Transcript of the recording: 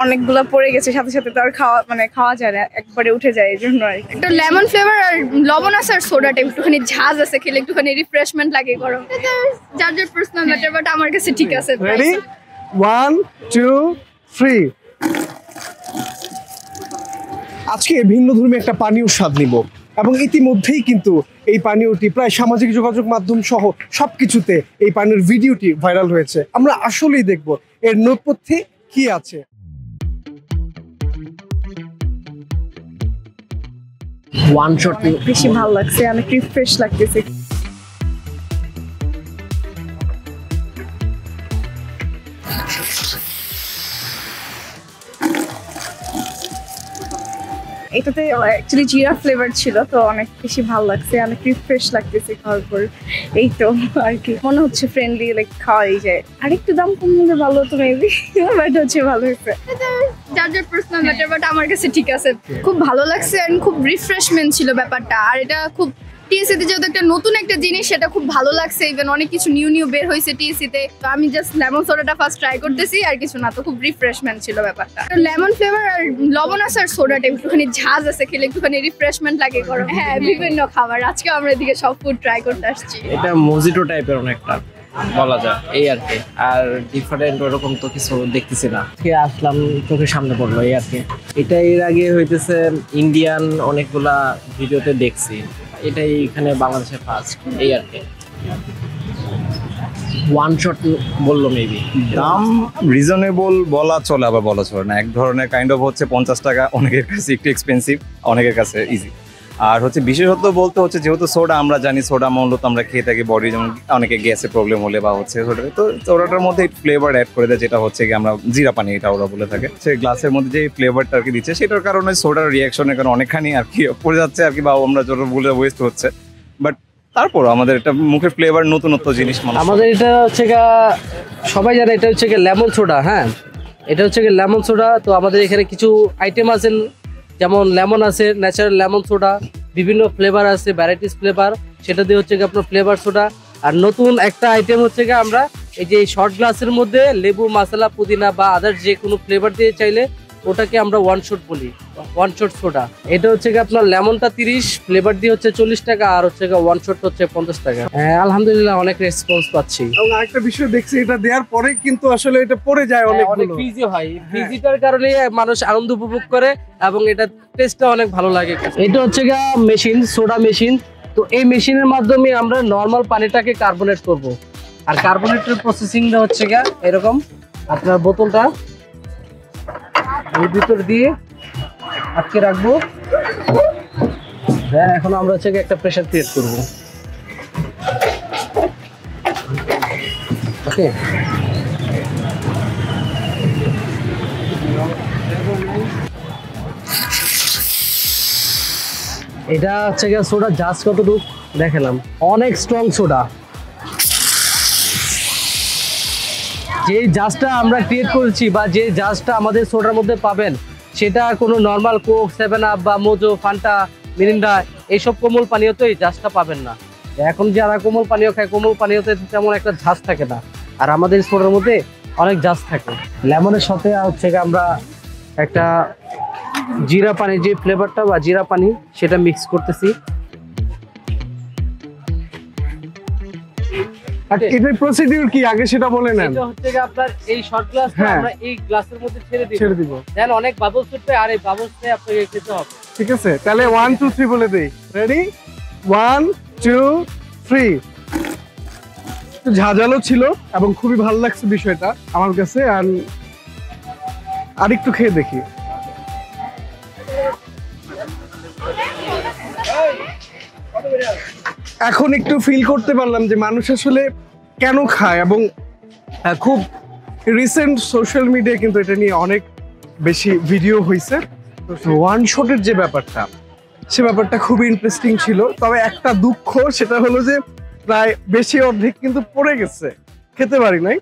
অনেকগুলো পড়ে গেছে, সাথে সাথে তো আর খাওয়া যায় না, একবারে উঠে যায়, এই জন্য আর একটা লেমন ফ্লেভার আর লবণ আছে আর সোডাটা একটুখানি ঝাঁজ আছে, খেলে একটুখানি রিফ্রেশমেন্ট লাগে গরম। যার যার পার্সোনাল ম্যাটার, বাট আমার কাছে ঠিক আছে। রেডি 1 2 3। আজকে ভিন্নধর্মী একটা পানীয় স্বাদ নিব এবং ইতিমধ্যেই কিন্তু এই পানীয়টি প্রায় সামাজিক যোগাযোগ মাধ্যম সহ সবকিছুতে এই পানীয়ের ভিডিওটি ভাইরাল হয়েছে। আমরা আসলেই দেখব এর নেপথ্যে কি আছে। ওয়ান শট বেশি ভালো লাগছে, অনেক রিফ্রেশ লাগতেছে। এটাতে অ্যাকচুয়ালি জিরা ফ্লেভার ছিল, তো অনেক বেশি ভালো লাগছে, অনেক রিফ্রেশ লাগতেছে খাওয়ার পর। এই তো আর কি, মনে হচ্ছে ফ্রেন্ডলি, লাইক খাওয়াই যায়। আর একটু দাম কম হলে ভালো হতো মেবি, বাট হচ্ছে ভালো হয়েছে। যার যার পার্সোনাল ম্যাটার, বাট আমার কাছে ঠিক আছে। খুব ভালো লাগছে আর খুব রিফ্রেশমেন্ট ছিল ব্যাপারটা। আর এটা খুব টিএসসিতে যেহেতু একটা নতুন একটা জিনিস, সেটা খুব ভালো লাগছে। ইভেন অনেক কিছু নিউ বের হয়েছে টিএসসিতে, তো আমি জাস্ট লেমন সোডাটা ফার্স্ট ট্রাই করতেছি, আর কিছু না। তো খুব রিফ্রেশমেন্ট ছিল ব্যাপারটা। লেমন ফ্লেভার আর লবণ আছে আর সোডাটা একটুখানি ঝাঁজ আছে, খেলে একটুখানি রিফ্রেশমেন্ট লাগে গরম। হ্যাঁ, বিভিন্ন খাবার আজকে আমরা এদিকে সব ফুড ট্রাই করতে আসছি। এটা মজিটো টাইপের অনেকটা বলা যায়, এই আর কি। আর ডিফারেন্ট ওরকম তো কিছু দেখতেছি না, আসলাম চোখের সামনে পড়লো, এই আর কি। এটা এর আগে হইতেছে ইন্ডিয়ান অনেকগুলা ভিডিওতে দেখছি, এটাই এখানে বাংলাদেশের ফার্স্ট, এই আর কি। ওয়ান শট বললো মেবি। দাম রিজনেবল বলা চলে, আবার বলা চলে না। এক ধরনের কাইন্ড অফ হচ্ছে 50 টাকা, অনেকের কাছে একটু এক্সপেন্সিভ, অনেকের কাছে ইজি। আর হচ্ছে বিশেষত বলতে হচ্ছে যেহেতু সোডা, আমরা জানি সোডা মূলত আমরা খেয়ে থাকি বডি, যেমন অনেকে গ্যাসের প্রবলেম হলে বা হচ্ছে সোডা, তো সোডাটার মধ্যে ফ্লেভার অ্যাড করে দেয়, যেটা হচ্ছে কি আমরা জিরা পানি এটা ওরা বলে থাকে। সেই গ্লাসের মধ্যে যে ফ্লেভারটা আর কি দিচ্ছে, সেটার কারণে সোডার রিয়াকশনের কারণে অনেকখানি আর কি পড়ে যাচ্ছে আর কি, বা আমরা যেটা বলে ওয়েস্ট হচ্ছে। বাট তারপর আমাদের এটা মুখের ফ্লেভার, নতুনত্ব জিনিস। আমাদের এটা হচ্ছে সবাই জানে এটা হচ্ছে লেমন সোডা। হ্যাঁ, এটা হচ্ছে লেমন সোডা। তো আমাদের এখানে কিছু আইটেম আছে, যেমন লেমন আছে, ন্যাচারাল লেমন সোডা, বিভিন্ন ফ্লেভার আছে, ভ্যারাইটিস ফ্লেভার, সেটা দিয়ে হচ্ছে আপনার ফ্লেভার সোডা। আর নতুন একটা আইটেম হচ্ছে আমরা এই যে শর্ট গ্লাসের মধ্যে লেবু, মশলা, পুদিনা বা আদার যে কোনো ফ্লেভার দিয়ে চাইলে ওটাকে আমরা ওয়ান শট বলি, ওয়ান শট সোডা। এটা হচ্ছে আপনার লেমনটা 30, ফ্লেভার দিয়ে হচ্ছে 40 টাকা, আর হচ্ছে ওয়ান শট হচ্ছে 50 টাকা। হ্যাঁ, আলহামদুলিল্লাহ অনেক রেসপন্স পাচ্ছি। এবং আরেকটা বিষয় দেখছি, এটা দেওয়ার পরে কিন্তু আসলে এটা পড়ে যায়, অনেক ফ্রিজি হয়। ফ্রিজিটার কারণে মানুষ আনন্দ উপভোগ করে এবং এটা টেস্টটা অনেক ভালো লাগে। এটা হচ্ছে মেশিন, সোডা মেশিন। তো এই মেশিনের মাধ্যমে আমরা নর্মাল পানিটাকে কার্বনেট করব। আর কার্বনেটের প্রসেসিংটা হচ্ছে এরকম, আপনার বোতলটা এর ভিতর দিয়ে আটকে রাখবো। এখন আমরা হচ্ছে একটা প্রেসার ক্রিয়েট করবো। ওকে, এটা হচ্ছে সোডা জাস্ট কতটুকু দেখালাম, অনেক স্ট্রং সোডা। যে জাজটা আমরা ক্রিয়েট করেছি বা যে জাজটা আমাদের সোডার মধ্যে পাবেন, সেটা কোনো নর্মাল কোক, 7 আপ বা মোজো, ফান্টা, মিরিন্ডা এইসব কোমল পানীয়তে এই জাজটা পাবেন না। এখন যারা কোমল পানীয় খায়, কোমল পানীয়তে তেমন একটা ঝাঁজ থাকে না, আর আমাদের সোডার মধ্যে অনেক ঝাঁজ থাকে। লেমনের সাথে হচ্ছে আমরা একটা জিরা পানি, যে ফ্লেভারটা বা জিরা পানি, সেটা মিক্স করতেছি। এটার প্রসিডিউর কি আগে সেটা বলে নেন। এটা হচ্ছে আপনার এই শর্ট গ্লাসটা আমরা এই গ্লাসের মধ্যে ছেড়ে দিব। দেন অনেক বাবলস উঠবে, আর এই বাবলসে আপনাকে খেতে হবে। ঠিক আছে, তাহলে 1 2 3 বলে দেই। রেডি 1 2 3। একটু ঝাঁঝালো ছিল এবং খুবই ভালো লাগছে বিষয়টা আমার কাছে। আর একটু খেয়ে দেখি। এখন একটু ফিল করতে পারলাম যে মানুষ আসলে কেন খায়, এবং খুব রিসেন্ট সোশ্যাল মিডিয়ায় কিন্তু এটা নিয়ে অনেক বেশি ভিডিও হয়েছে। ওয়ান শটের যে ব্যাপারটা, সে ব্যাপারটা খুবই ইন্টারেস্টিং ছিল। তবে একটা দুঃখ, সেটা হলো যে প্রায় বেশি অর্ধেক কিন্তু পড়ে গেছে, খেতে পারি নাই।